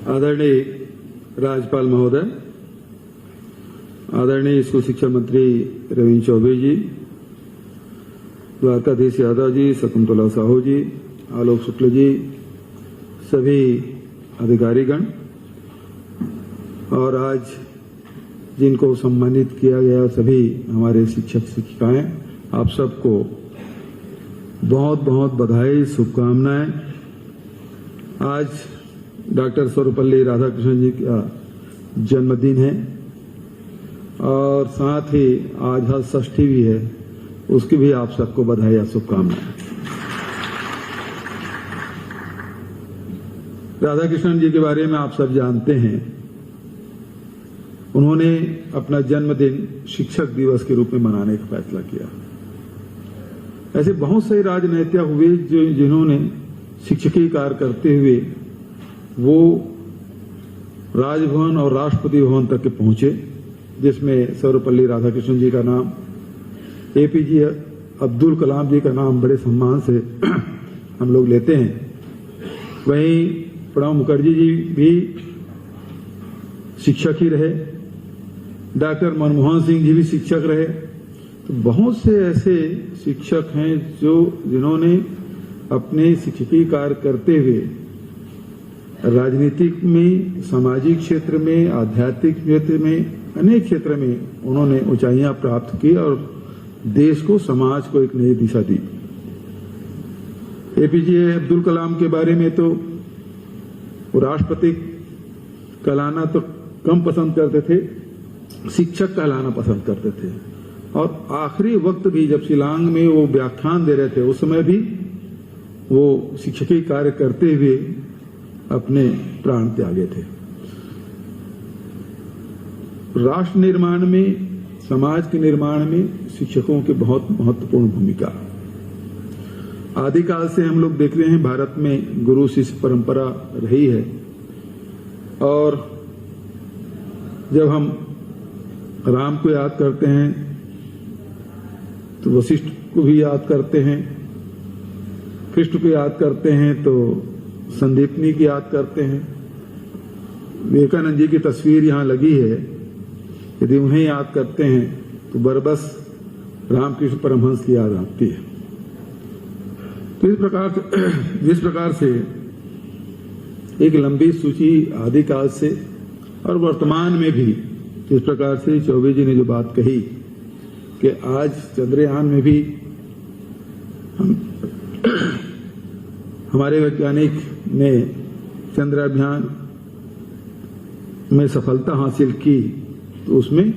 आदरणीय राज्यपाल महोदय, आदरणीय स्कूल शिक्षा मंत्री रविंद्र चौबे जी, द्वारकाधीश यादव जी, शकुंतला साहू जी, आलोक शुक्ल जी, सभी अधिकारीगण और आज जिनको सम्मानित किया गया सभी हमारे शिक्षक शिक्षिकाएं, आप सबको बहुत बहुत बधाई, शुभकामनाएं। आज डॉक्टर सर्वपल्ली राधाकृष्णन जी का जन्मदिन है और साथ ही आज हज षष्ठी भी है, उसकी भी आप सबको बधाई और शुभकामनाएं। राधाकृष्णन जी के बारे में आप सब जानते हैं, उन्होंने अपना जन्मदिन शिक्षक दिवस के रूप में मनाने का फैसला किया। ऐसे बहुत से राजनेता हुए जिन्होंने शिक्षकीय कार्य करते हुए वो राजभवन और राष्ट्रपति भवन तक के पहुंचे, जिसमें सर्वपल्ली राधाकृष्णन जी का नाम, एपीजे अब्दुल कलाम जी का नाम बड़े सम्मान से हम लोग लेते हैं। वहीं प्रणब मुखर्जी जी भी शिक्षक ही रहे, डॉक्टर मनमोहन सिंह जी भी शिक्षक रहे। तो बहुत से ऐसे शिक्षक हैं जिन्होंने अपने शिक्षकीय कार्य करते हुए राजनीतिक में, सामाजिक क्षेत्र में, आध्यात्मिक क्षेत्र में, अनेक क्षेत्र में उन्होंने ऊंचाइयां प्राप्त की और देश को, समाज को एक नई दिशा दी। एपीजे अब्दुल कलाम के बारे में तो राष्ट्रपति कहलाना तो कम पसंद करते थे, शिक्षक कहलाना पसंद करते थे। और आखिरी वक्त भी जब शिलांग में वो व्याख्यान दे रहे थे, उस समय भी वो शिक्षकीय कार्य करते हुए अपने प्राण त्यागे थे। राष्ट्र निर्माण में, समाज के निर्माण में शिक्षकों की बहुत महत्वपूर्ण भूमिका। आदिकाल से हम लोग देख रहे हैं, भारत में गुरु शिष्य परंपरा रही है और जब हम राम को याद करते हैं तो वशिष्ठ को भी याद करते हैं, कृष्ण को याद करते हैं तो संदीपनी की याद करते हैं। विवेकानंद जी की तस्वीर यहां लगी है, यदि उन्हें याद करते हैं तो बरबस रामकृष्ण परमहंस की याद आती है। तो जिस प्रकार से एक लंबी सूची आदिकाल से और वर्तमान में भी, जिस प्रकार से चौबे जी ने जो बात कही कि आज चंद्रयान में भी हमारे वैज्ञानिक ने चंद्राभियान में सफलता हासिल की, तो उसमें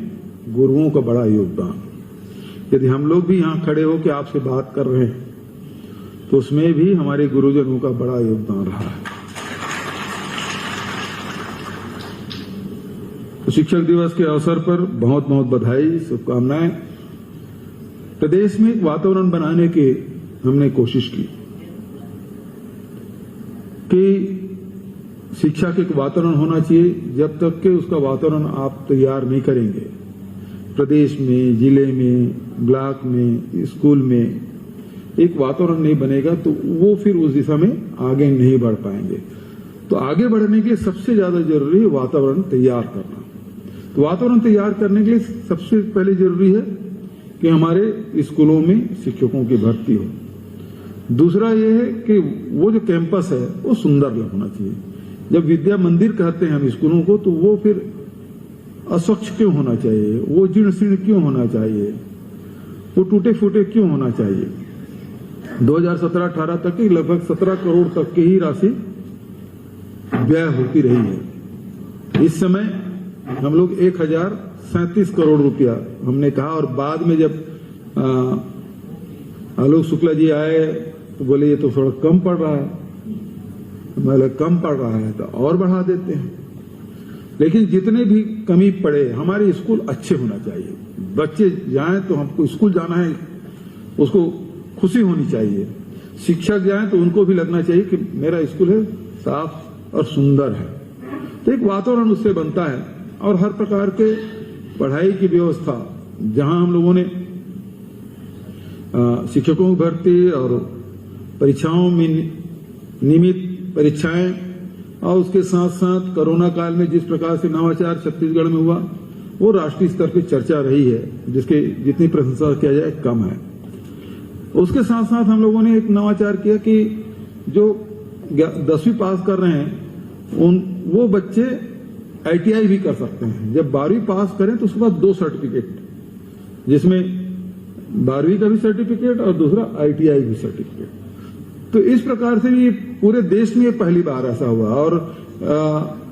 गुरुओं का बड़ा योगदान। यदि हम लोग भी यहां खड़े होकर आपसे बात कर रहे हैं तो उसमें भी हमारे गुरुजनों का बड़ा योगदान रहा है। तो शिक्षक दिवस के अवसर पर बहुत बहुत बधाई, शुभकामनाएं। प्रदेश में एक वातावरण बनाने की हमने कोशिश की कि शिक्षा के एक वातावरण होना चाहिए। जब तक कि उसका वातावरण आप तैयार नहीं करेंगे, प्रदेश में, जिले में, ब्लॉक में, स्कूल में एक वातावरण नहीं बनेगा तो वो फिर उस दिशा में आगे नहीं बढ़ पाएंगे। तो आगे बढ़ने के लिए सबसे ज्यादा जरूरी है वातावरण तैयार करना। तो वातावरण तैयार करने के लिए सबसे पहले जरूरी है कि हमारे स्कूलों में शिक्षकों की भर्ती हो। दूसरा ये है कि वो जो कैंपस है वो सुंदर होना चाहिए। जब विद्या मंदिर कहते हैं हम स्कूलों को, तो वो फिर अस्वच्छ क्यों होना चाहिए, वो जीर्ण शीर्ण क्यों होना चाहिए, वो टूटे फूटे क्यों होना चाहिए। 2017-18 तक की लगभग 17 करोड़ तक की ही राशि व्यय होती रही है। इस समय हम लोग 1037 करोड़ रुपया हमने कहा, और बाद में जब आलोक शुक्ला जी आए तो बोले ये तो थोड़ा कम पड़ रहा है। मतलब कम पड़ रहा है तो और बढ़ा देते हैं। लेकिन जितने भी कमी पड़े, हमारे स्कूल अच्छे होना चाहिए। बच्चे जाएं तो हमको स्कूल जाना है, उसको खुशी होनी चाहिए। शिक्षक जाएं तो उनको भी लगना चाहिए कि मेरा स्कूल है, साफ और सुंदर है। तो एक वातावरण उससे बनता है। और हर प्रकार के पढ़ाई की व्यवस्था, जहां हम लोगों ने शिक्षकों की भर्ती और परीक्षाओं में नियमित परीक्षाएं और उसके साथ साथ कोरोना काल में जिस प्रकार से नवाचार छत्तीसगढ़ में हुआ वो राष्ट्रीय स्तर पर चर्चा रही है, जिसके जितनी प्रशंसा किया जाए कम है। उसके साथ साथ हम लोगों ने एक नवाचार किया कि जो 10वीं पास कर रहे हैं वो बच्चे ITI भी कर सकते हैं। जब 12वीं पास करें तो उसके बाद 2 सर्टिफिकेट, जिसमें 12वीं का भी सर्टिफिकेट और दूसरा ITI भी सर्टिफिकेट। तो इस प्रकार से ये पूरे देश में पहली बार ऐसा हुआ और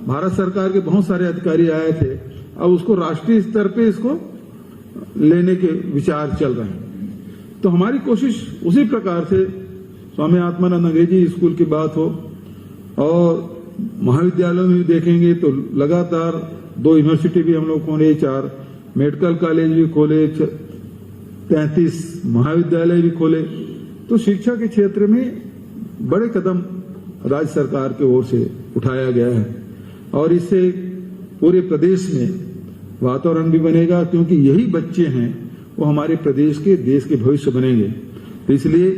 भारत सरकार के बहुत सारे अधिकारी आए थे। अब उसको राष्ट्रीय स्तर पे इसको लेने के विचार चल रहे हैं। तो हमारी कोशिश उसी प्रकार से स्वामी आत्मानंद अंग्रेजी स्कूल की बात हो और महाविद्यालयों में भी देखेंगे तो लगातार 2 यूनिवर्सिटी भी हम लोग खोले, 4 मेडिकल कॉलेज भी खोले, 33 महाविद्यालय भी खोले। तो शिक्षा के क्षेत्र में बड़े कदम राज्य सरकार की ओर से उठाया गया है और इससे पूरे प्रदेश में वातावरण भी बनेगा, क्योंकि यही बच्चे हैं वो हमारे प्रदेश के देश के भविष्य बनेंगे। तो इसलिए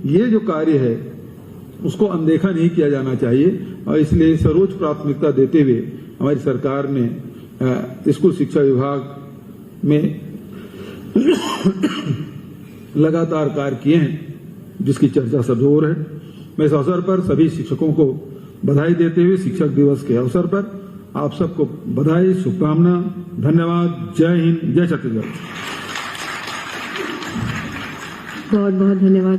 ये जो कार्य है उसको अनदेखा नहीं किया जाना चाहिए और इसलिए सर्वोच्च प्राथमिकता देते हुए हमारी सरकार ने स्कूल शिक्षा विभाग में लगातार कार्य किए हैं, जिसकी चर्चा सब ओर है। मैं इस अवसर पर सभी शिक्षकों को बधाई देते हुए शिक्षक दिवस के अवसर पर आप सबको बधाई, शुभकामना, धन्यवाद। जय हिंद, जय छत्तीसगढ़। बहुत बहुत धन्यवाद।